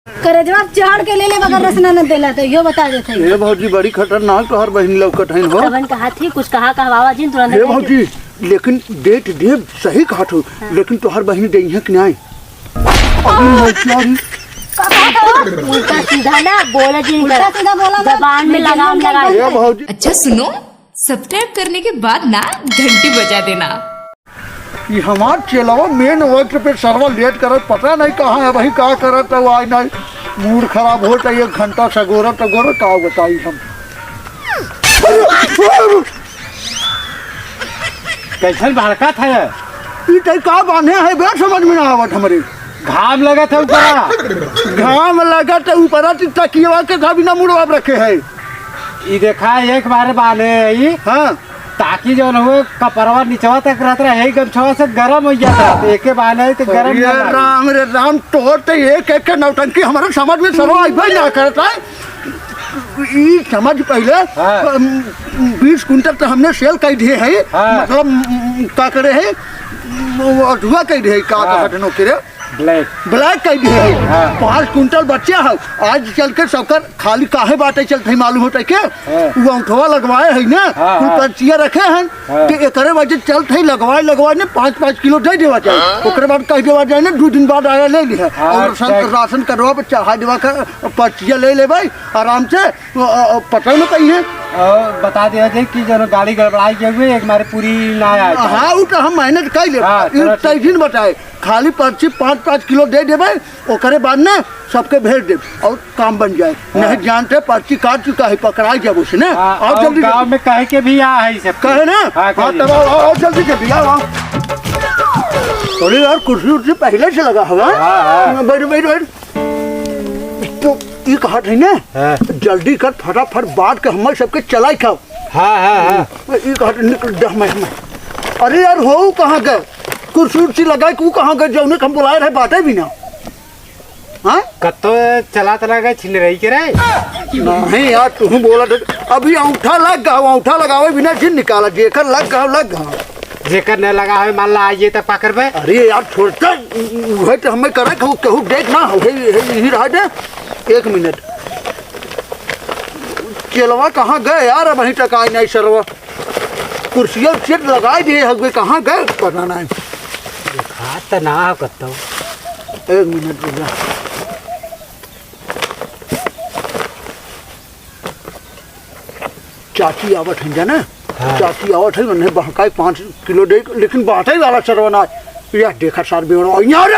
करेजवा चढ़ के ले ले बगैर रसना न देला तो यो बता देते ये भौजी बड़ी खतरनाक तोहर बहन लौकत है हो। तबन कहा थी कुछ कहा बाबा जी तुरंत ये भौजी लेकिन डेट दे सही कहा तो लेकिन तोहर बहन दे है कि नहीं उल्टा सीधा ना बोला जी उल्टा सीधा बोला जबान में लगाम लगा। ये भौजी अच्छा सुनो, सब्सक्राइब करने के बाद ना घंटी बजा देना। ये हमार चेलावा मेन वक्त पे सर्वर लेट करत पता नहीं कहाँ है वही का करत है आज नहीं मूड खराब होता है 1 घंटा सगोरा तगोरा का बताई हम कैसन भड़का था ये का बांधे है बे समझ में ना आवत हमरे घाम लगा था ऊपर घाम लगा तो ऊपर तकिया के था बिना मुड़वा रखे है ये देखा एक बार बांधे है हाँ ताकि जो हुए कपड़वा निचवा तक रहता है यही गमछवा से गर्म हो जाता है एक बांधे तो गर्म ये राम रे राम तोर तो एक एक के नौटंकी हमारे समझ में सर्व आई ना करता है ये समझ पहले 20 कुंटल तो हमने सेल कर दिए है मतलब का करे है अधुआ कर दिए का कहते नो करे ब्लैक कर दिए है 5 कुंटल बच्चे है आज चल के सबकर खाली काहे बाटे चलते है मालूम होता है क्या वो अंठवा लगवाए है ना कुल पर्चियां रखे हैं कि एकरे वजह चलते है लगवाए ने 5-5 किलो दे देवा चाहिए ओकरे बाद कह देवा जाए ना 2 दिन बाद आया ले लिया और राशन करवा पे चाहा देवा का पर्चियां ले ले भाई आराम से पता न कहीं है और बता दिया जाए कि जो गाड़ी गड़बड़ाई के हुए एक मारे पूरी ना आया हाँ वो तो हम मेहनत कर ले तय दिन बताए खाली पर्ची 5-5 किलो दे देवे ओकरे बाद ना सबके भेज दे और काम बन जाए नहीं जानते पर्ची काट चुका है पकड़ाई जब उसे ना और जल्दी गाँव में कहे के भी आ है सब कहे ना हाँ तब और जल्दी जल्दी आओ अरे यार कुर्सी उर्सी पहले से लगा हुआ बैठ बैठ बैठ तो ये कहा था ना जल्दी कर फटाफट बात के हम सबके चलाई खाओ ये कहा निकल अरे यार हो कहाँ गए कुर्सी उर्सी लगाए तू कहाँ गए जौने हम बुलाए रहे बातें भी ना हाँ कत्तो चला गए छिल रही के रहे नहीं यार तू बोला था अभी अंगूठा लग गया अंगूठा लगावे बिना छिल निकाला जेकर लग गया जेकर न लगा है मान ला आइए तब पकड़ पे अरे यार छोड़ता वही तो हमें करे कहूँ देख ना यही रहा दे 1 मिनट चलवा कहाँ गए यार वहीं तक आए नहीं सरवा कुर्सियाँ सीट लगाए दिए हमें कहाँ गए पता नहीं तो ना कत्तो 1 मिनट रुक जा चाची आवत है जाना चाची आवत है मैंने बहकाई 5 किलो दे लेकिन बात ही वाला सरवना यार देखा सार बेवड़ा यार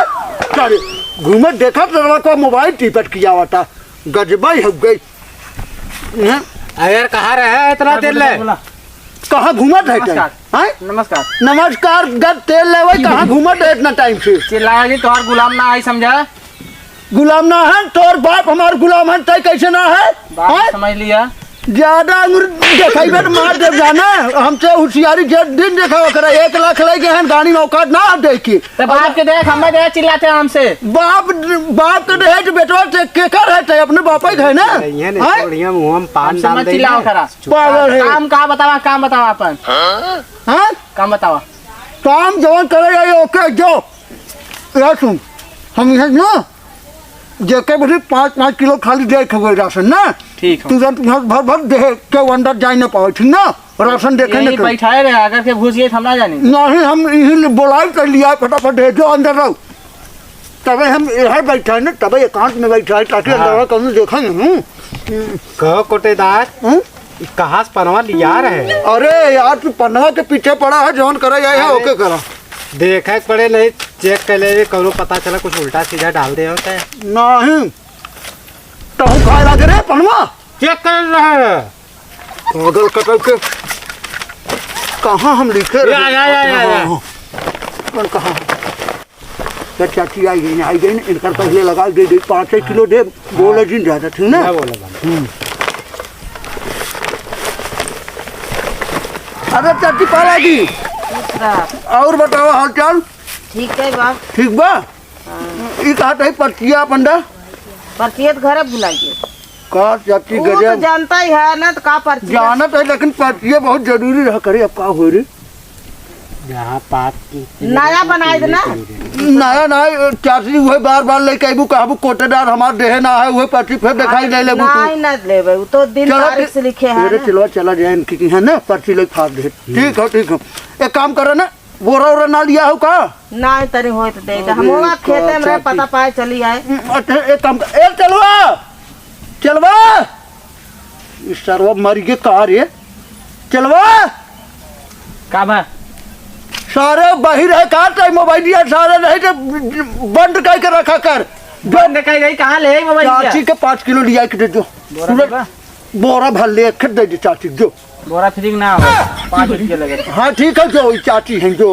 सारे घूमे देखा सरवा को मोबाइल टिपट किया हुआ था गजबाई हो गई अगर कहाँ रहे इतना देर ले कहाँ घूमत है नमस्कार नमस्कार गद तेल ले वही कहाँ घूमत है इतना टाइम से चिल्लाया जी तोहर गुलाम ना आई समझा गुलाम ना है तोर बाप हमार गुलाम है तय कैसे ना है समझ लिया ज्यादा अंगूर देखाई बेट मार दे जाना हमसे होशियारी दिन देखा करा 1 लाख लेके हैं गाड़ी औकात ना देखी तो बाप के देख हमें देख चिल्लाते हमसे बाप के देख बेटवा से के कर है अपने बापा ही है ना बढ़िया मुंह में पान डाल दे चिल्लाओ करा पागल है काम का बतावा काम बतावा अपन हां काम बतावा काम जवान करे जाए ओके जो यार सुन हम यहाँ ना जेके बड़ी 5-5 किलो खाली दे खबर राशन ना ठीक है तुरंत भर दे के अंदर जाए ना पाओ ठीक ना राशन देखे यही बैठाए रहे अगर के घुसिए हम ना जानी नहीं हम यही बुलाई कर लिया फटाफट दे जो अंदर रहो तबे हम यही बैठा ना तबे एकांत में बैठा ताकि अंदर कौन देखेंगे कहो कोटेदार कहाँ से पनवा लिया रहे अरे यार तू पन्नवा के पीछे पड़ा है जौन करे जाए है ओके करा देखे पड़े नहीं चेक कर ले कौनो पता चला कुछ उल्टा सीधा डाल दे होता है नहीं तो खाए लगे रे पनवा चेक कर रहे पागल कटल के कहाँ हम लिखे कहाँ चाची आई गई ना इनका पहले लगा दे 5 किलो दे बोले जिन ज्यादा ठीक ना अरे चाची पाला जी और बताओ हाल चाल ठीक है बा ठीक बा ये कहा था पर्चिया पंडा पर्चियत घर बुलाइए का चाची वो तो गजब जानता ही है ना तो का पर्ची जानत है लेकिन पर्चिया बहुत जरूरी रहा करे अब का हो रही जहाँ पात की नया बनाए देना। नया नया चाची वही बार बार लेके आबू कहबू कोटेदार हमार देहे ना है वही पर्ची फिर दिखाई नहीं लेबू नहीं न लेबे उ तो दिन तारीख से लिखे है तेरे चलो चला जाए इनकी है ना पर्ची लेके फाड़ दे। ठीक है एक काम करो ना बोरा वोरा ना लिया हो का नहीं तरी होए तो दे हम होगा खेते में रहे पता पाए चली आए। अच्छा एक काम कर ए चलवा इस सरवा मर गए कहा रे चलवा काम है सारे बाहर है कहा टाइम मोबाइल सारे नहीं तो बंद करके रखा कर बंद कहीं गई कहाँ ले मोबाइल चाची के 5 किलो लिया के जो बोरा भर ले खरीद दे दे चाची जो बोरा फ्री ना हो 5 रुपये लगे। हाँ ठीक है जो चाची हैं जो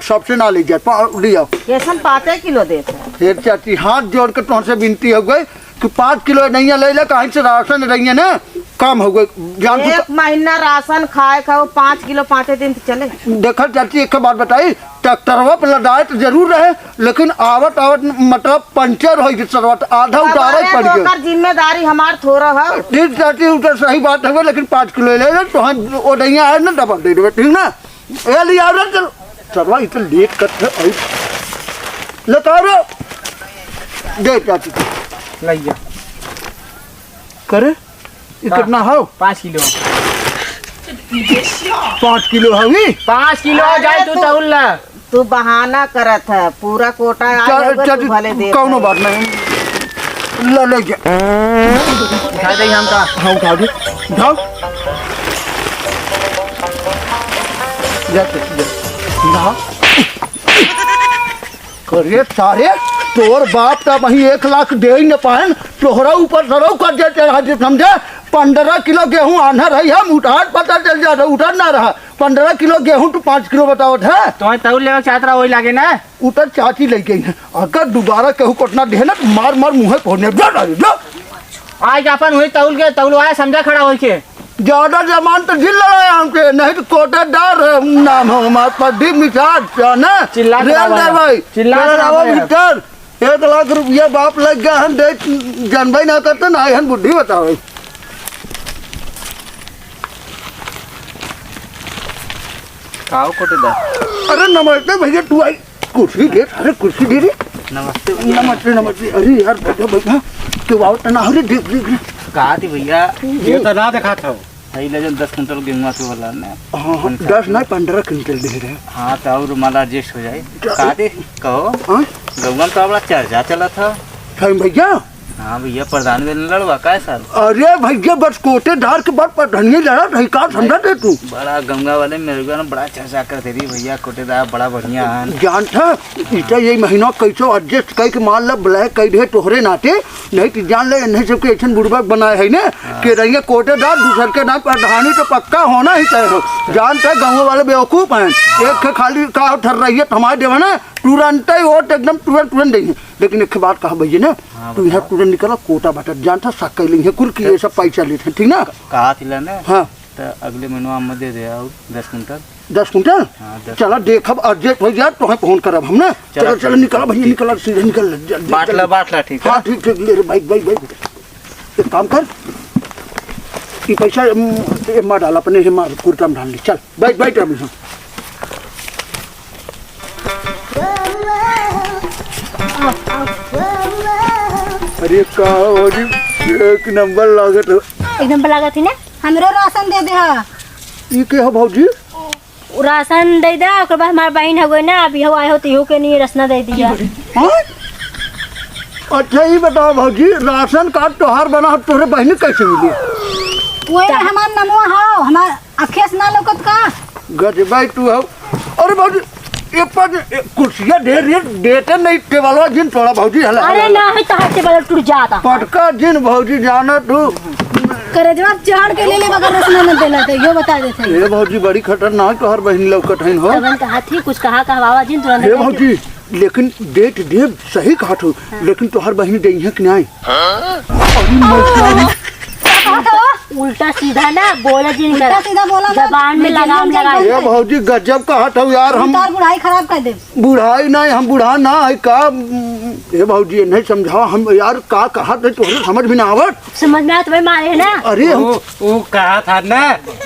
सबसे ना ले जाए लिया कैसन 5 किलो देते हैं। फिर चाची हाथ जोड़ के तुमसे विनती हो गई कि 5 किलो नहीं ले ले कहीं से राशन रही है ना काम हो गई जान एक महीना राशन खाए खाओ 5 किलो 5 दिन तो चले। देखा चाची एक बात बताई ट्रैक्टरवा पे लदाए तो जरूर रहे लेकिन आवत आवत मतलब पंचर हो गई आधा उतारा ही पड़ गया। जिम्मेदारी हमार थोड़ा है। ठीक चाची उधर सही बात है लेकिन 5 किलो ले ले तो हम वो नहीं आए ना डबल दे देवे ठीक ना ये लिया चल सरवा इतना लेट करते लता दे चाची लइया करे ये कितना हो 5 किलो 5 किलो हवी 5 किलो हो जाए तू तौल ला। तू बहाना करत है पूरा कोटा भले दे कौनो बात नहीं ले ले दिखा दे हम का हाँ उठा दे उठाओ करिए सारे तोर बाप का वही 1 लाख दे ही न पाए तोहरा ऊपर सरौ कर दे चढ़ा दे समझे 15 किलो गेहूं आना रही हम उठाट पता चल जाता उठा ना रहा 15 किलो गेहूं तो 5 किलो बतावत है तो तौल ले चाहता वही लागे ना उतर चाची ले गई है अगर दोबारा केहू कोटना दे ना तो मार मार मुँह फोड़ने आज अपन हुई तौल के तौलवाया समझा खड़ा हो के ज्यादा जमान तो जिल रहा है हमसे नहीं तो कोटेदार नाम है हमारे प्रदीप मिसाज ना चिल्ला भाई चिल्ला 1 लाख रुपया बाप लग गया हम दे जानभाई ना करते ना हम बुद्धि बताओ काओ कोटेदार अरे नमस्ते भैया तू आई कुर्सी दे अरे कुर्सी दे रे नमस्ते नमस्ते नमस्ते अरे यार भैया क्यों आओ तना अरे देख देख कहा थी भैया ये तो ना देखा था पहले जब 10 कुंटल गेहूं से वाला ना हाँ 10 नहीं 15 क्विंटल दे रहे हाँ तो और माला एडजस्ट हो जाए कहा थी कहो हाँ गौगम तो बड़ा चर्चा चला था भैया हाँ भैया प्रधान में लड़वा का सर अरे भैया बस कोटेदार के बाद प्रधानी लड़ा नहीं का समझा दे तू बड़ा गंगा वाले मेरे को ना बड़ा चर्चा करते रही भैया कोटेदार बड़ा बढ़िया है जानता इतना यही महीना कैसो एडजस्ट कर के मान ला ब्लैक कर दे तोहरे नाते नहीं तो जान ले नहीं सबके ऐसा बुढ़बक बनाए है ना कि रहिए कोटेदार दूसर के नाम प्रधानी तो पक्का होना ही चाहिए जानता गाँव वाले बेवकूफ हैं एक खाली का ठर रही है हमारे देवा ना तुरंत ही वोट एकदम तुरंत देंगे लेकिन एक बात कहा भैया ना तू यहाँ तुरंत निकला कोटा बाटा जानता शक लेंगे कुल की ये सब पैसा लेते ठीक ना कहा थी ना हाँ तो अगले महीनों में दे दे और 10 कुंटल 10 कुंटल हाँ, 10 चला देखब अर्जेंट हो जाए तो फोन करब हम ना चलो चलो निकला भैया निकला सीधे निकल बाटला ठीक है हाँ ठीक ले रे भाई एक काम कर ये पैसा मार डाल अपने ही मार कुर्ता में डाल ले चल बैठ अभी हम अरे का एक नंबर लागत एक नंबर लगा थी ना हमरो राशन दे दे हा ये के हो भौजी राशन दे दा ओकर बाद हमार बहन हो गई ना अभी हो आए हो तो के नहीं रसना दे दिया हाँ अच्छा ये बताओ भौजी राशन कार्ड तोहार बना तोहरे बहन कैसे मिली वही हमार नमो हां हमार अखेस ना लोकत का गजबाई तू हो अरे भौजी ये पर कुर्सियां ढेर देते नहीं टेबलवा जिन थोड़ा भौजी हला अरे ना है तो हाथ से बल टूट जाता पटका जिन भौजी जाना तू करे जवाब चढ़ के ले ले मगर रसना न देला तो यो बता देथे ये भौजी बड़ी खतरनाक तोहर बहन लौकत हइन हो तबन कहा थी कुछ कहा कहवावा जिन तुरंत ये भौजी लेकिन डेट दे सही कहा तो लेकिन तोहर बहन दे है कि नहीं उल्टा सीधा ना बोला जिन कर उल्टा सीधा बोला ना, जबान में लगाम लगाई ये भौजी गजब कहा तो यार हम तार बुढ़ाई खराब कर दे बुढ़ाई नहीं हम बुढ़ा ना है का ए भौजी नहीं समझाओ हम यार का कहा थे तोहरे समझ में ना आवत। समझ में आया तुम्हें मारे है ना। अरे हम वो कहा था ना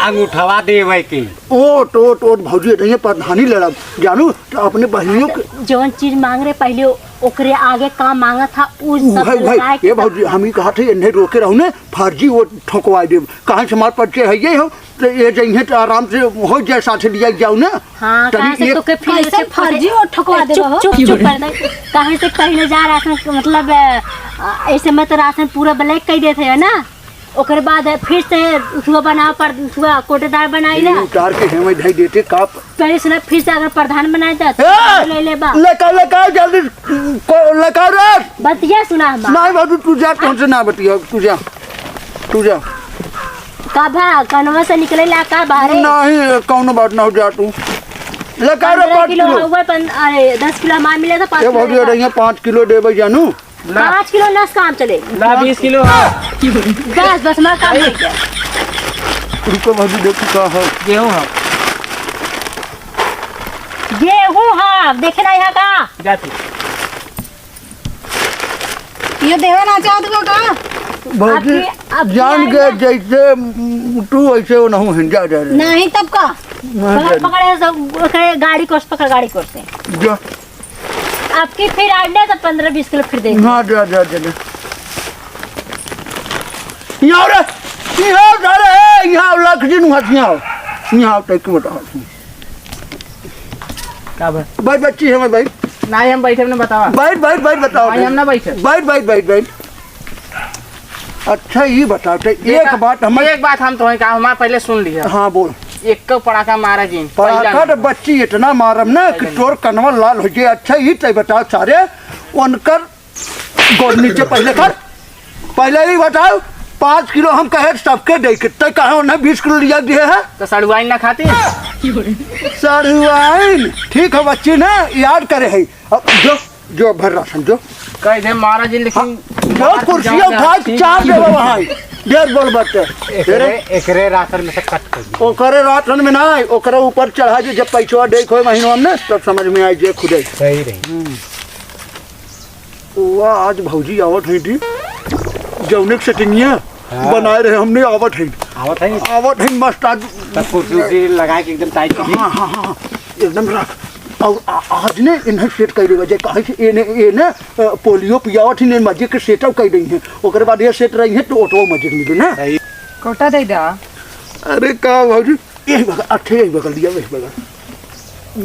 अंगूठवा देवे की। ओट भौजी नहीं प्रधानी लड़ब जानू तो अपने बहनियों के जौन चीज मांग रहे पहले ओकरे आगे काम मांगा था उस सब भाई लगाए ये भौजी हम ही कहा थे इन्हें रोके रहू ने फर्जी वो ठोकवा दे कहाँ से हमारे परिचय है ये हो तो ये जइहे तो आराम से हो जाए साथ लिया जाऊ ना। हाँ कहाँ से तो के फिर कैसे से फर्जी और ठकवा दे हो? चुप कर दे। कहाँ से पहले जा राशन मतलब ऐसे में तो राशन पूरा ब्लैक कर देते है ना। ओकर बाद फिर से उसको बना पर उसका कोटेदार बनाई ना उतार के हेमे ढाई देते का पहले सुना फिर से अगर प्रधान बनाए तो ले ले बा लका जल्दी लका रे बतिया सुना हम नहीं बाबू तू जा कौन से ना बतिया तू जा का भा कनवा से निकले ला का बाहर नहीं कौन बात ना हो जा तू लका रे 5 किलो किलो हुआ अरे 10 किलो मार मिले तो 5 ये भौजी रही 5 किलो देबे जानू 5 किलो नस काम चले ला 20 किलो बस हमारा काम हो गया। उनको भौजी देखो का है गेहूं है गेहूं हाँ देखे ना यहाँ का जाती ये देवे ना चाहत हो का? भौजी अब जान भी के आई जैसे तू ऐसे वो नहीं हिंजा जा रहे नहीं तब का पकड़े सब गाड़ी कोस पकड़ गाड़ी कोस से जा आपकी फिर आने तो 15-20 किलो फिर देंगे। हाँ जा यहाँ रे यहाँ जा रहे यहाँ लख जी नुहास यहाँ तक बताओ का बा भाई बच्ची है मैं भाई नहीं हम बैठे ने बतावा बैठ बताओ नहीं हम ना बैठे बैठ अच्छा ये बताओ एक बात हमें एक बात हम तो कहा हमारा पहले सुन लिया हाँ बोल एक पड़ाका मारा जी पराठा तो बच्ची इतना मारम ना कि तोर कनवा लाल हो जाए। अच्छा ही तय बताओ सारे उनकर गोद नीचे पहले ही बताओ 5 किलो हम कहे सबके दे के तय कहे उन्हें 20 किलो लिया दिए है तो सड़ुआइन ना खाती सरुआइन ठीक है बच्ची ना याद करे है अब जो भर राशन जो कह दे मारा जी लेकिन जो कुर्सियाँ उठा के चाप दे वहाँ डेढ़ बोल बच्चे एकरे राशन में से कट कर ओकरे राशन में ना ओकरे ऊपर चढ़ा दे जब पैसा दे खोए महीनों में तब समझ में आई जे खुदे सही रही वो आज भौजी आवत है थी जौने के सेटिंगिया बनाए रहे हमने आवत है मस्त आज सब कुर्सी लगा के एकदम टाइट की हाँ एकदम रख और आज ने इन्हें सेट कर देगा कहे से इन्हें पोलियो पियावत ही मस्जिद के सेटअप कर रही है ओकर बाद ये सेट रही है तो ऑटो मस्जिद मिले ना कोटा दे दा अरे का भौजी यही बगल अच्छे यही बगल दिया वही बगल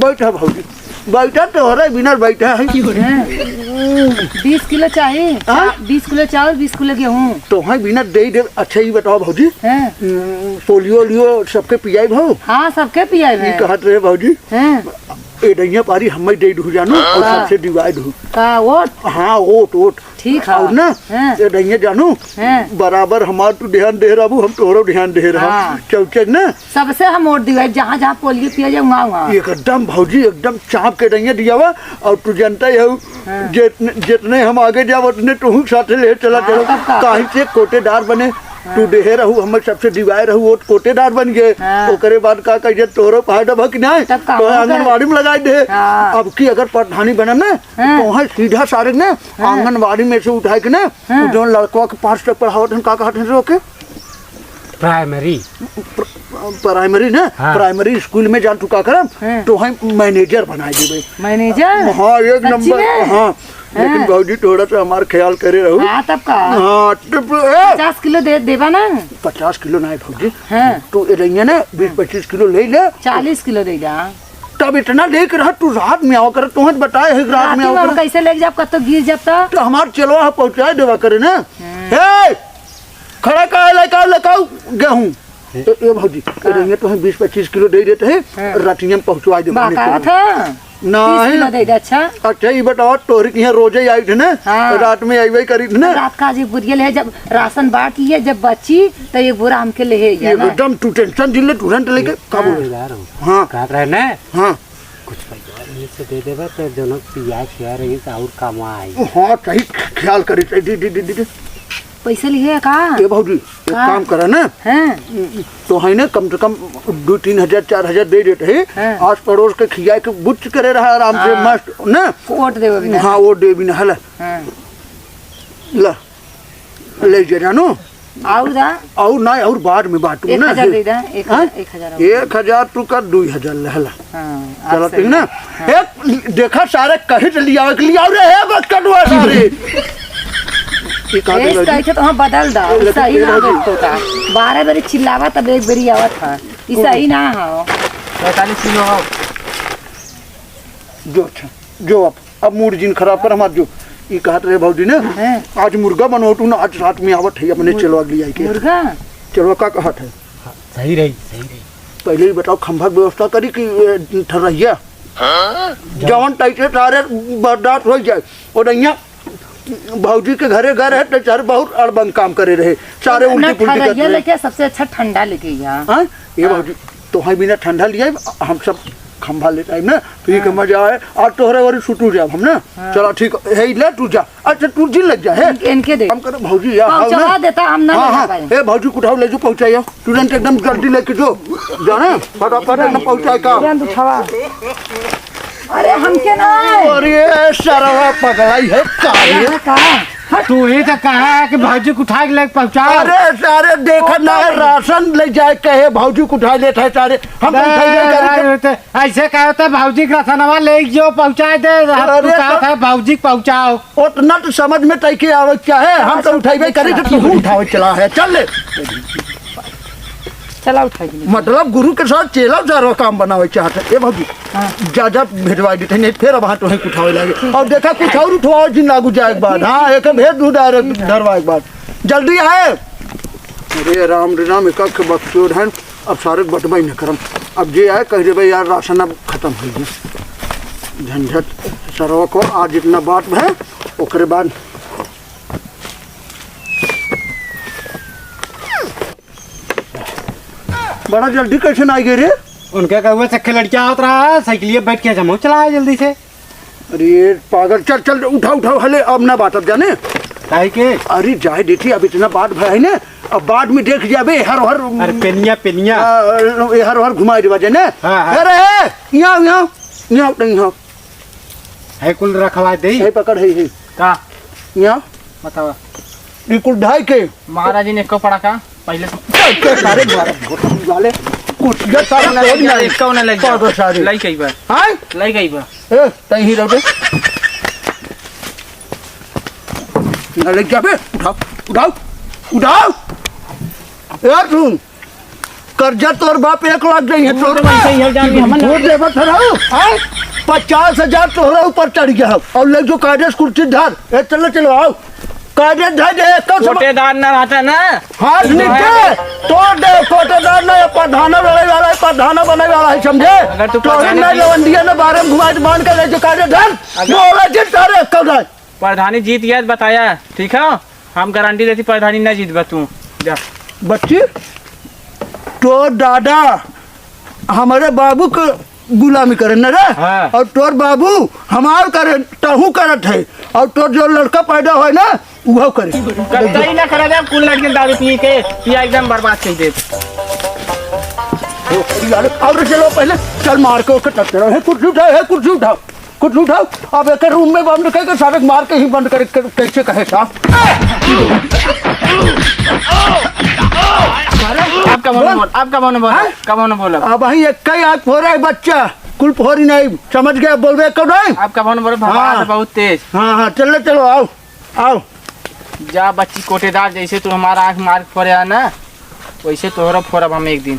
बैठा भौजी बैठा तो हो रहा बिना बैठा है 20 किलो चाहिए 20 किलो चावल 20 किलो गेहूँ तो हाँ बिना दे अच्छा ही बताओ भौजी पोलियो लियो सबके पियाई भाव हाँ सबके पिया कहत रहे भौजी ए दैया पारी हम दे दू जानू और सबसे डिवाइड हो का वोट हाँ वोट ठीक है और ना ए दैया जानू बराबर हमार तू ध्यान दे रहा हम तोरो ध्यान दे रहा चौचक ना सबसे हम वोट दिवाई जहाँ जहाँ पोलियो पिया जाए वहाँ एकदम भौजी एकदम चाप के दैया दिया हुआ और तू जानता है जितने हम आगे जाओ उतने तू साथ ले चला चलो कहीं से कोटेदार बने तू देहे रहू हम सबसे डिवाई रहू वो कोटेदार बन गए ओकरे बाद का कहिए तोरो फायदा भक नहीं तो आंगनबाड़ी में लगाई दे अब की अगर प्रधानी बने ना तो वहाँ सीधा सारे ना आंगनबाड़ी में से उठाए के ना जो लड़कों के 5 तक पढ़ावत का कहते हैं रोके प्राइमरी ना प्राइमरी स्कूल में जान तू का करम तो हम मैनेजर बनाए देवे मैनेजर हाँ एक नंबर हाँ लेकिन भौजी थोड़ा सा हमारा ख्याल करे रहू तब का हाँ 50 किलो दे देवा ना 50 किलो ना है भौजी तो रही ना 20-25 किलो ले ले 40 किलो दे जा तब इतना लेकर रहा तू रात में आओ कर तुम्हें बताए है रात में आओ कर कैसे ले जाब कतो गिर जब तो हमार चलो पहुँचा देवा करे ना हे खड़ा का लगाओ गेहूँ ये भौजी रही तो 20-25 किलो दे देते हैं रतिया में पहुँचवा दे नहीं दे अच्छा अच्छा ये बताओ तोहरी यहाँ रोजे ही आई थे ना रात में आई करी थी ना रात का जी बुरियल है जब राशन बांट है जब बची तो ये बुरा हमके ले एकदम तू टेंशन दिले तुरंत लेके कब हाँ कहा रहे ना हाँ कुछ पैसा से दे देबा तो दोनों पिया खिया रही तो और काम आई हाँ सही ख्याल करी दे पैसे लिए का ए भौजी एक काम करा ना हाँ तो है ना कम से कम 2-3 हजार 4 हजार दे देते है हाँ। आस पड़ोस के खिया के बुच्च करे रहा आराम से मस्त ना वोट देवे बिना हाँ वो दे भी ना हला हाँ ला ले जा जानो और दा और ना और बाद में बांटू 1000 दे दा हाँ? 1000 1000 तू कर 2000 लहला हाँ चलो ठीक ना एक देखा सारे कहीं से लिया रे है बस कटवा सारे ये कहा केस कहते तो हम बदल दा सही ना होता 12 बारी चिल्लावा तब एक बारी आवत था ई सही ना हो 45 किलो हो जो अच्छा जो अब मूड जिन खराब कर हमार जो ये कहत रहे भौजी ने हाँ। आज मुर्गा बनो तू ना आज रात में आवत है अपने चलवा लिया के मुर्गा चलवा का कहत है सही रही सही रही पहले ही बताओ खंभा की व्यवस्था करी कि ठहरिया जवन टाइटे सारे बर्दाश्त हो जाए और यहाँ भौजी के घरे घर है तो चार बहुत अड़बंग काम करे रहे सारे उल्टी पुल्टी करते ये रहे लेके सबसे अच्छा ठंडा लेके यहाँ हाँ ये भौजी तो हम बिना ठंडा लिया हम सब खंभा ले टाइम ना पी के मजा आए और तोहरे वाली सुटू जाए हम ना चलो ठीक है ले तू जा अच्छा तू जी लग जा है इनके दे हम करे भौजी या हम चला देता हम ना हाँ लगा हाँ पाए ए भौजी कुठाओ ले जो पहुंचाइयो तुरंत एकदम जल्दी लेके जो जाना फटाफट एकदम पहुंचाए का तुरंत उठावा अरे हमके ना अरे सरवा पगलाई है काहे का तू ही तो कहा है कि भाजी को उठा के लेके पहुँचाओ अरे सारे देखा ना है राशन ले जाए कहे भौजी को उठा लेते है सारे हम तो उठाइए तो ऐसे कहा था भाजी का रसनवा ले जो पहुँचाए दे अरे कहा था भाजी पहुँचाओ उतना तो समझ में तय के आवे क्या है हम तो उठाइबे करे तो तू उठावे चला है चल ले चला उठा के मतलब गुरु के साथ चेला सारा काम बनावे चाहते ए भौजी जा भेजवा देते नहीं फिर वहाँ तो उठावे लगे और देखा कुछ और उठवाओ जिन लागू जाए के बाद हाँ एक भेज दू डायरेक्ट धरवा के बाद जल्दी आए अरे राम एक बक्सोर है अब सारे बटवाई न करम अब जे आए कह दे यार राशन अब खत्म हो गया झंझट सरवा को आज जितना बात है ओकरे बाद बड़ा जल्दी कैसे ना गए रे उनके कहुए से लड़कियां होत रहा साइकिलिए बैठ के जमा चलाए जल्दी से अरे पागल चल चल उठाओ हले अब ना बात अब जाने काहे के अरे जाए देखी अब इतना बात है ना अब बाद में देख जाबे हर अरे पेनिया हर घुमाई देवा जाने हाँ, हाँ। अरे यहाँ है कुल रखवा दे है पकड़ है का यहाँ बताओ ये कुल ढाई के महाराज जी ने एक पड़ा का पहले सारे वाले कुछ ये सारे तोड़ ना इसका ना लग पागल सारे लाई कई बार हाँ लाई कई बार ए तई ही रहो ना लग जाबे उठाओ यार सुन कर्जा तोर बाप 1 लाख दे है तोर पैसे ही जान हम वोट देबा थराओ हां 50,000 तोहरा ऊपर चढ़ गया और ले जो कागज कुर्सी धर ए चलो आओ कागज धर दे कोटेदार ना रहता ना हाथ नीचे तोड़ दे कोटेदार ना प्रधाना बनने वाला है समझे अगर तू तो ना लवंडिया ने बारे में घुमा बांध के ले जो कागज धर बोला जित सारे कल प्रधानी जीत गया तो बताया ठीक है हम गारंटी देती प्रधानी ना जीत तू जा बच्ची तो दादा हमारे बाबू को गुलामी करे न रे हाँ। और तोर बाबू हमार करे तहू करत है और तोर जो लड़का पैदा हो ना वो करे करता ही ना करा जा कुल लड़के दारू पी के पिया एकदम बर्बाद कर दे और चलो पहले चल मार के ओके टकते रहो कुर्सी उठाओ अब एक रूम में बंद करके सारे मार के ही बंद कर कैसे कहे साहब आपका मन बोला अब वही एक ही आग फोड़ा है बच्चा कुल फोड़ी नहीं समझ गया बोलबे कब नहीं आपका मन बोले भगवान हाँ। बहुत तेज हाँ चलो आओ जा बच्ची कोटेदार जैसे तू हमारा आँख मार फोड़े ना वैसे तोहरा फोड़ब हम एक दिन